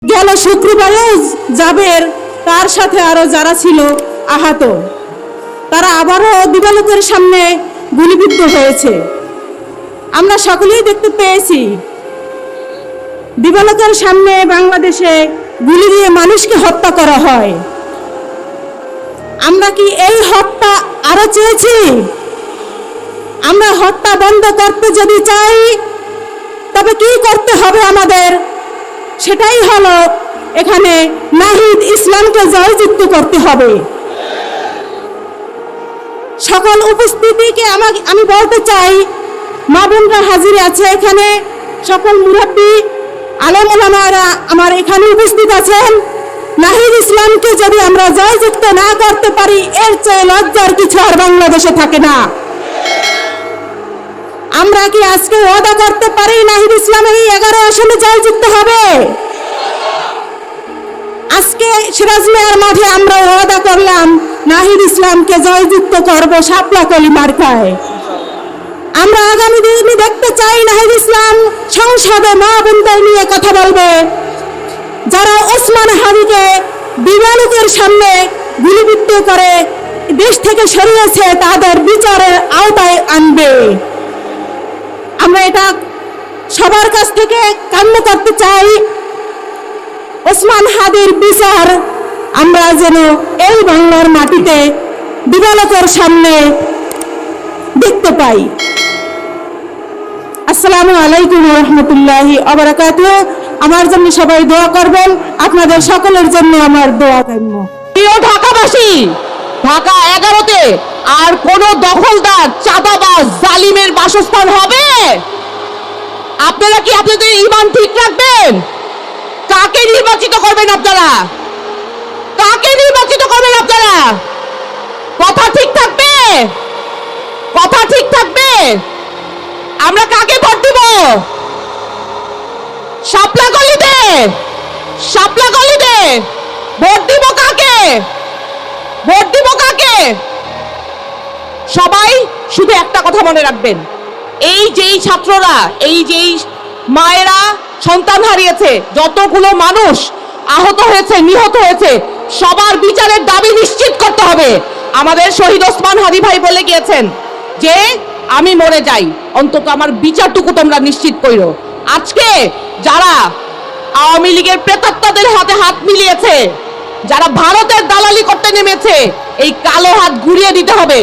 গেল শুক্রবারেও জাবের তার সাথে আরো যারা ছিল আহত, তারা আবারও দিবালোকের সামনে গুলিবিদ্ধ হয়েছে। আমরা সকলেই দেখতে পেয়েছি দিবালোকের সামনে বাংলাদেশে গুলি দিয়ে মানুষকে হত্যা করা হয়। আমরা কি এই হত্যা আরো চেয়েছি? আমরা হত্যা বন্ধ করতে যদি চাই তবে কি করতে হবে আমাদের? সেটাই হলো এখানে নাহিদ ইসলামকে জয়যুক্ত করতে হবে। সকল উপস্থিতিকে আমি বলতে চাই, মা বোনরা হাজির আছে এখানে, সকল মুরব্বী আলেম ওলামারা আমার এখানে উপস্থিত আছেন। নাহিদ ইসলামকে যদি আমরা জয়যুক্ত না করতে পারি, এর চেয়ে লজ্জার কিছু আর বাংলাদেশে থাকে না। আমরা কি আজকে ওয়াদা করতে পারি নাহিদ ইসলাম এই 11 আসনে জয়যুক্ত হবে? আজকে সিরাজ মিয়ার মাঠে আমরা ওয়াদা করলাম নাহিদ ইসলামকে জয়যুক্ত করব শাপলা কলি মার্কায়। আমরা আগামী দিনে দেখতে চাই নাহিদ ইসলাম সংসদে মা বোনদের নিয়ে কথা বলবে, যারা ওসমান হাদিকে দিবালোকের সামনে গুলিবিদ্ধ করে দেশ থেকে সরিয়েছে তাদের বিচারের আওতায় আনবে। আমরা এটা সবার কাছ থেকে কাম্য করতে চাই। ওসমান হাদির বিচার আমরা যেন এই বাংলার মাটিতে দিবালোকের সামনে দেখতে পাই। আসসালামু আলাইকুম ওয়া রাহমাতুল্লাহি ওয়া বারাকাতুহু। আমার জন্য সবাই দোয়া করবেন, আপনাদের সকলের জন্য আমার দোয়া কাম্য। প্রিয় ঢাকাবাসী, ঢাকা 11-তে আর কোন দখলদার, চাঁদাবাজ, জালিমের বাসস্থান হবে? আপনারা কি আপনাদের ঈমান ঠিক রাখবেন? কাকে নির্বাচিত করবেন আপনারা? কাকে নির্বাচিত করবেন আপনারা? কথা ঠিক থাকবে? কথা ঠিক থাকবে? আমরা কাকে ভোট দিব? শাপলা গলিতে, শাপলা গলিতে ভোট দিব কাকে? ভোট দিব কাকে? সবাই শুধু একটা কথা মনে রাখবেন, এই যেই ছাত্ররা, এই যেই মায়েরা সন্তান হারিয়েছে, যতগুলো মানুষ আহত হয়েছে, নিহত হয়েছে, সবার বিচারের দাবি নিশ্চিত করতে হবে। আমাদের শহীদ ওসমান হাদি ভাই বলে গিয়েছেন যে আমি মরে যাই, অন্তত আমার বিচারটুকু তোমরা নিশ্চিত করো। আজকে যারা আওয়ামী লীগের প্রেতাত্মাদের হাতে হাত মিলিয়েছে, যারা ভারতের দালালি করতে নেমেছে, এই কালো হাত ঘুরিয়ে দিতে হবে।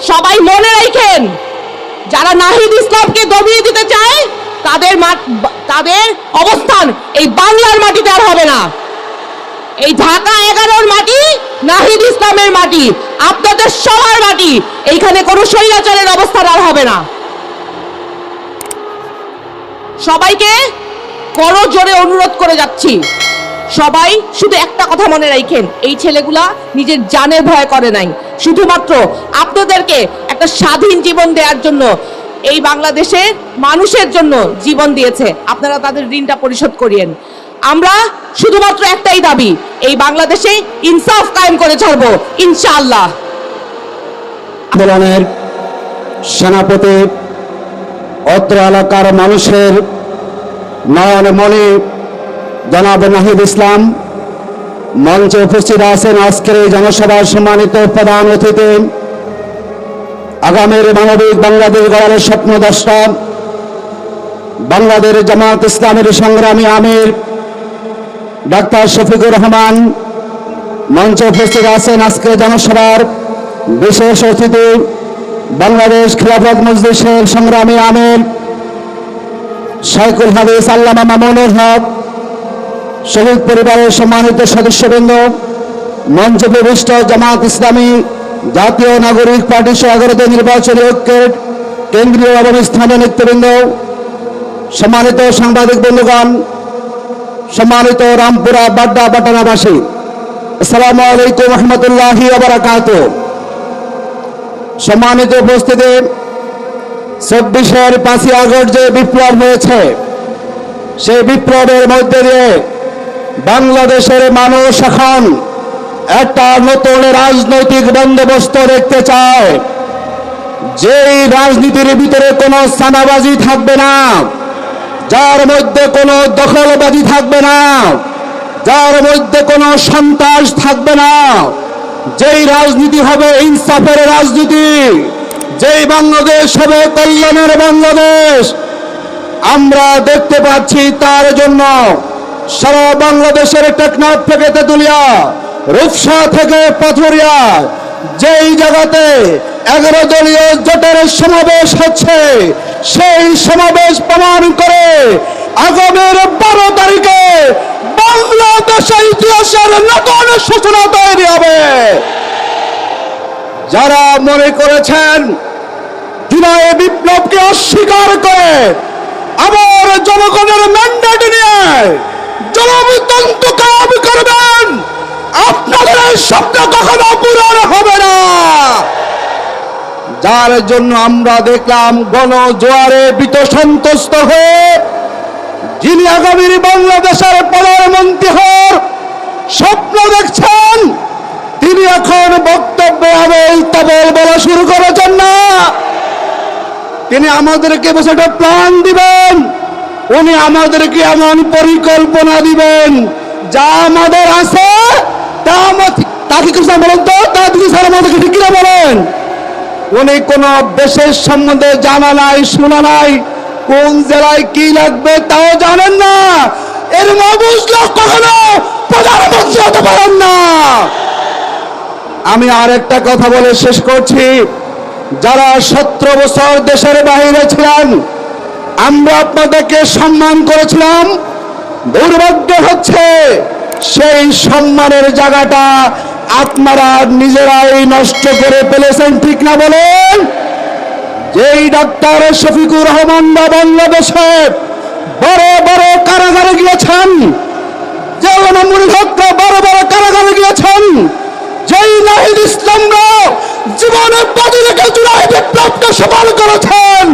সবাই মনে রাখেন, যারা নাহিদ ইসলামকে দমিয়ে দিতে চায় তাদের অবস্থান এই বাংলার মাটিতে আর হবে না। এই ঢাকা 11-র মাটি নাহিদ ইসলামের মাটি, আপনাদের সবার মাটি। এইখানে কোনো স্বৈরাচারের অবস্থান আর হবে না। সবাইকে করজোড়ে অনুরোধ করে যাচ্ছি, সবাই শুধু একটা কথা মনে রাখেন, এই ছেলেগুলা নিজের জানের ভয় করে নাই, শুধুমাত্র আপনাদেরকে একটা স্বাধীন জীবন দেওয়ার জন্য, এই বাংলাদেশের মানুষের জন্য জীবন দিয়েছে। আপনারা তাদের ঋণটা পরিশোধ করিয়েন। আমরা শুধুমাত্র একটাই দাবি, এই বাংলাদেশে ইনসাফ কায়েম করে ছাড়বো ইনশাআল্লাহ। আন্দোলনের সেনাপতি, অত্র এলাকার মানুষের নয়ন মনে জনাব নাহিদ ইসলাম মঞ্চে উপস্থিত আছেন। আজকের এই জনসভার সম্মানিত প্রধান অতিথি, আগামীর মানবিক বাংলাদেশ গড়ার স্বপ্নদ্রষ্টা, বাংলাদেশ জামাত ইসলামের সংগ্রামী আমির ডাক্তার শফিকুর রহমান মঞ্চে উপস্থিত আছেন। আজকের জনসভার বিশেষ অতিথি, বাংলাদেশ খিলাফত মজলিসের সংগ্রামী আমির শাইখুল হাদিস আল্লামা মামুনুল হক, শহীদ পরিবারের সম্মানিত সদস্যবৃন্দ, মঞ্চে প্রবিষ্ট জামাত ইসলামী জাতীয় নাগরিক পার্টি সহ 11টি নির্বাচনী ঐক্যের কেন্দ্রীয় এবং স্থানীয় নেতৃবৃন্দ, সম্মানিত সাংবাদিক বন্ধুগণ, সম্মানিত রামপুরা বাড্ডা পাটনাবাসী, আসসালামু আলাইকুম ওয়া রাহমাতুল্লাহি ওয়া বারাকাতুহু। সম্মানিত উপস্থিতি, 24-এর 5ই আগস্ট যে বিপ্লব হয়েছে, সেই বিপ্লবের মধ্যে দিয়ে বাংলাদেশের মানুষ এখন একটা নতুন রাজনৈতিক বন্দোবস্ত দেখতে চায়, যেই রাজনীতির ভিতরে কোনো সানাবাজি থাকবে না, যার মধ্যে কোনো দখলবাজি থাকবে না, যার মধ্যে কোনো সন্ত্রাস থাকবে না, যেই রাজনীতি হবে ইনসাফের রাজনীতি, যেই বাংলাদেশ হবে কল্যাণের বাংলাদেশ, আমরা দেখতে পাচ্ছি। তার জন্য সারা বাংলাদেশের টেকনাফ থেকে তেতুলিয়া, রূপসা থেকে পাথুরিয়া, যেই জায়গাতে 11 দলীয় জোটের সমাবেশ হচ্ছে, সেই সমাবেশ প্রমাণ করে আগামীর 12 তারিখে বাংলাদেশের ইতিহাসের নতুন সূচনা তৈরি হবে। যারা মনে করেছেন জুলাই বিপ্লবকে অস্বীকার করে আবার জনগণের ম্যান্ডেট নিয়ে জনতন্ত্র কায়েম করবেন, আপনাদের এই স্বপ্ন কখনো পূরণ হবে না। যার জন্য আমরা দেখলাম গণজোয়ারে বিতসন্ত্রস্ত হয়ে যিনি আগামীর বাংলাদেশের প্রধানমন্ত্রী হওয়ার স্বপ্ন দেখছেন, তিনি এখন বক্তব্যে আবেল তাবেল বলা শুরু করেছেন না। তিনি আমাদেরকে বসে একটা প্ল্যান দিবেন, উনি আমাদেরকে এমন পরিকল্পনা দিবেন যা আমাদের আছে তা কি কিছু বলেন তো, তা তিনি স্যার আমাদেরকে ঠিক কিনা বলেন। উনি কোন দেশের সম্বন্ধে জানা নাই, শোনা নাই, কোন জেলায় কি লাগবে তাও জানেন না। এর বুঝলে কখনো প্রধানমন্ত্রী হতে পারেন না। আমি আর একটা কথা বলে শেষ করছি। যারা 17 বছর দেশের বাইরে ছিলেন, আমরা আপনাদেরকে সম্মান করেছিলাম। দুর্ভাগ্য হচ্ছে সেই সম্মানের জায়গাটা আপনারা নিজেরাই নষ্ট করে ফেলেছেন, ঠিক না বলেন? যেই ডাক্তার শফিকুর রহমান বাংলাদেশে বড় বড় কারাগারে গিয়েছেন, যে মনির হকরা বড় বড় কারাগারে গিয়েছেন, যেই নাহিদ ইসলামরা জীবনে বাজি রেখে জুলাই বিপ্লবকে সফল করেছেন,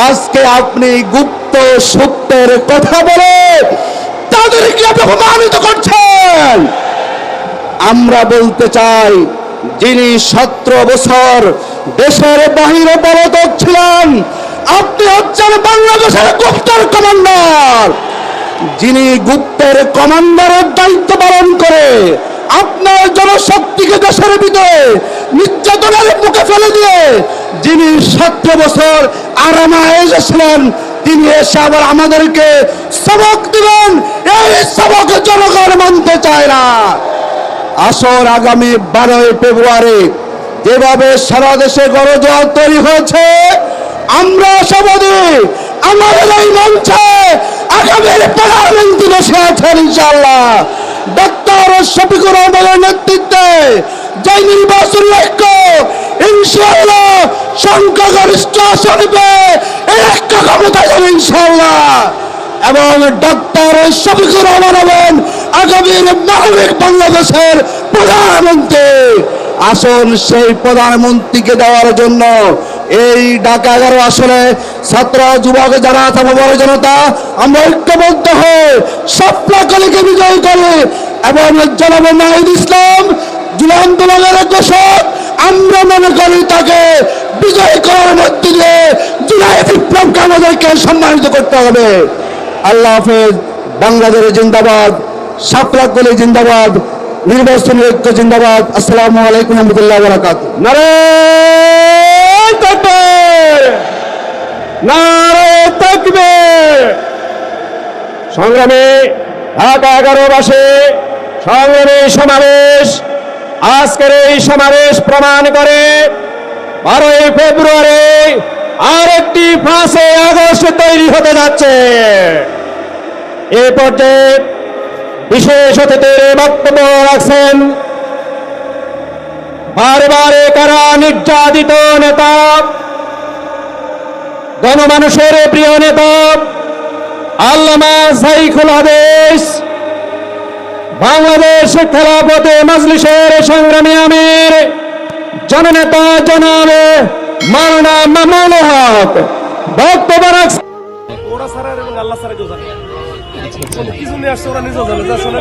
আজকে আপনি গুপ্ত সত্যের কথা বলে তাদেরকে অপমানিত করছেন। আমরা বলতে চাই, যিনি 17 বছর দেশের বাহিরে পলাতক ছিলেন, আপনি হচ্ছেন বাংলাদেশের গুপ্তের কমান্ডার। যিনি গুপ্তের কমান্ডারের দায়িত্ব পালন করে আপনার জনশক্তিকে দেশের ভিতরে নির্যাতনের মুখে ফেলে দিয়ে যিনি 17 বছর আরামে এসেছিলেন, তিনি এসে আবার আমাদেরকে সবক দিবেন। এই সবক জনগণ মানতে চায় না। আসর আগামী 12 ফেব্রুয়ারি যেভাবে সারা দেশে গণজোয়ার তৈরি হয়েছে, আমরা আশাবাদী আমাদের এই মঞ্চে আগামীর প্রধানমন্ত্রী বসে আছেন ইনশাআল্লাহ। ডাক্তার শফিকুর রহমানের নেতৃত্বে যে নির্বাচন লক্ষ্য ইনশাআল্লাহ সংখ্যাগরিষ্ঠ আসন পেয়ে এই একটা ক্ষমতা যাবে ইনশাআল্লাহ। এবং ডাক্তার শফিকুর রহমান হবেন আগামীর মানবিক বাংলাদেশের প্রধানমন্ত্রী। আসন সেই প্রধানমন্ত্রীকে দেওয়ার জন্য এই ঢাকা 11 আসনে ছাত্র যুবক যারা বড় জনতা আমরা ঐক্যবদ্ধ হয়ে স্বপ্নকলিকে বিজয় করি এবং জনাব নাহিদ ইসলাম জুলাই আন্দোলনের ঘোষক, আমরা মনে করি তাকে বিজয় করার মধ্য দিয়ে জুলাই বিপ্লবকে আমাদেরকে সম্মানিত করতে হবে। আল্লাহ হাফেজ। বাংলাদেশ জিন্দাবাদ, সাপলাকলি জিন্দাবাদ, নির্বাচনী ঐক্য জিন্দাবাদ। আসসালামু আলাইকুম রহমতুল্লাহ বারাকাতুহু। নারে তাকবীর, নারে তাকবীর। সংগ্রামী ঢাকা 11 বাসী সংগ্রামী সমাবেশ, আজকের এই সমাবেশ প্রমাণ করে 12 ফেব্রুয়ারি আরেকটি 5 আগস্ট তৈরি হতে যাচ্ছে। এই পর্যায়ে বিশেষ অতিথির বক্তব্য রাখছেন বারবার কারা নির্যাতিত নেতা, গণমানুষের প্রিয় নেতা আল্লামা সাইখুল হাদিস, বাংলাদেশ খেলাফতে মজলিসের সংগ্রামী আমির জননেতা জনাব মাওলানা মামুনুল হক বক্তব্য রাখছেন। ওরা ছাড়া এবং আল্লাহ ছাড়া কেউ জানে না। কিছু নিয়ে আসছে ওরা নিজেও জানে, যা শোনে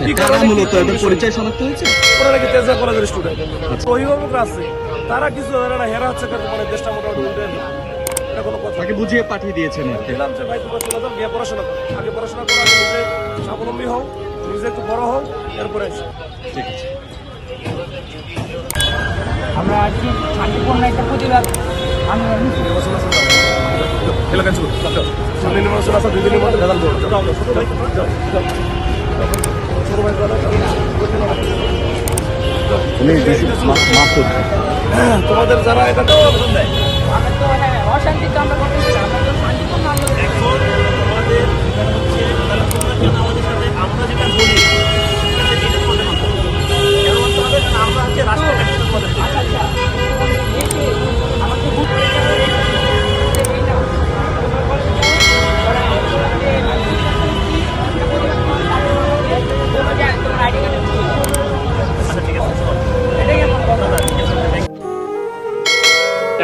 কি কারণে মূলত এদের পরিচয় শনাক্ত হয়েছে। ওরা নাকি তেজা কলেজের স্টুডেন্ট, অভিভাবকরা আছে, তারা কিছু জানে না। হেরা হচ্ছে মানে দেশটা মোটামুটি এটা কোনো কথা তাকে বুঝিয়ে পাঠিয়ে দিয়েছেন আর কি। দিলাম যে ভাই তোমরা চলে যাও, গিয়ে পড়াশোনা করো, আগে পড়াশোনা করো, আগে নিজে স্বাবলম্বী হও, নিজে একটু বড় হও, এরপরে এসো। ঠিক আছে। আমরা আজকে শান্তিপূর্ণ একটা প্রতিবাদ আন্দোলন এলাকায় চলো, যাও, যাও। 2 দিনের মধ্যে চলে আসো, 2 দিনের মধ্যে ভেজাল করো। যাও, যাও, ছোট ভাই, যাও, যাও। ছোট ভাই, যাও, যাও। তোমাদের যারা এটা আমরা তো অশান্তি তো আমরা করতে চাই না, আমরা তো শান্তিপূর্ণ আন্দোলন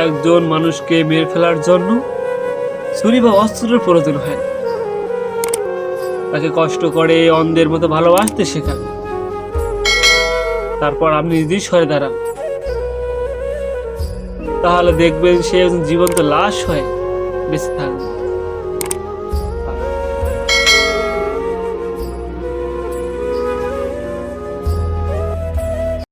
একজন মানুষকে মেরে ফেলার জন্য ছুরি বা অস্ত্রের প্রয়োজন হয় না। তাকে কষ্ট করে অন্ধের মতো ভালোবাসতে শেখান, তারপর আপনি নিজেই সরে দাঁড়ান, তাহলে দেখবেন সে একজন জীবন্ত লাশ হয়ে বেঁচে থাকবে।